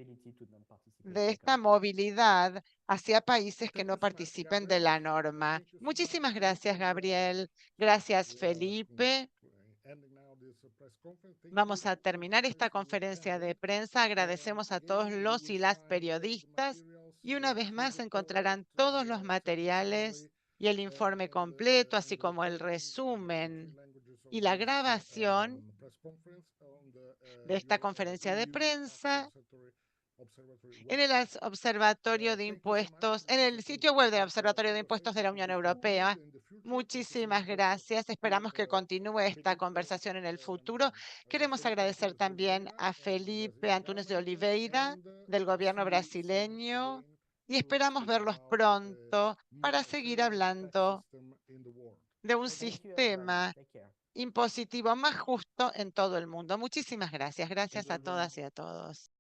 de esta movilidad hacia países que no participen de la norma. Muchísimas gracias, Gabriel. Gracias, Felipe. Vamos a terminar esta conferencia de prensa. Agradecemos a todos los y las periodistas y una vez más encontrarán todos los materiales y el informe completo, así como el resumen y la grabación de esta conferencia de prensa en el Observatorio de Impuestos, en el sitio web del Observatorio de Impuestos de la Unión Europea. Muchísimas gracias. Esperamos que continúe esta conversación en el futuro. Queremos agradecer también a Felipe Antunes de Oliveira, del gobierno brasileño, y esperamos verlos pronto para seguir hablando de un sistema impositivo más justo en todo el mundo. Muchísimas gracias. Gracias a todas y a todos.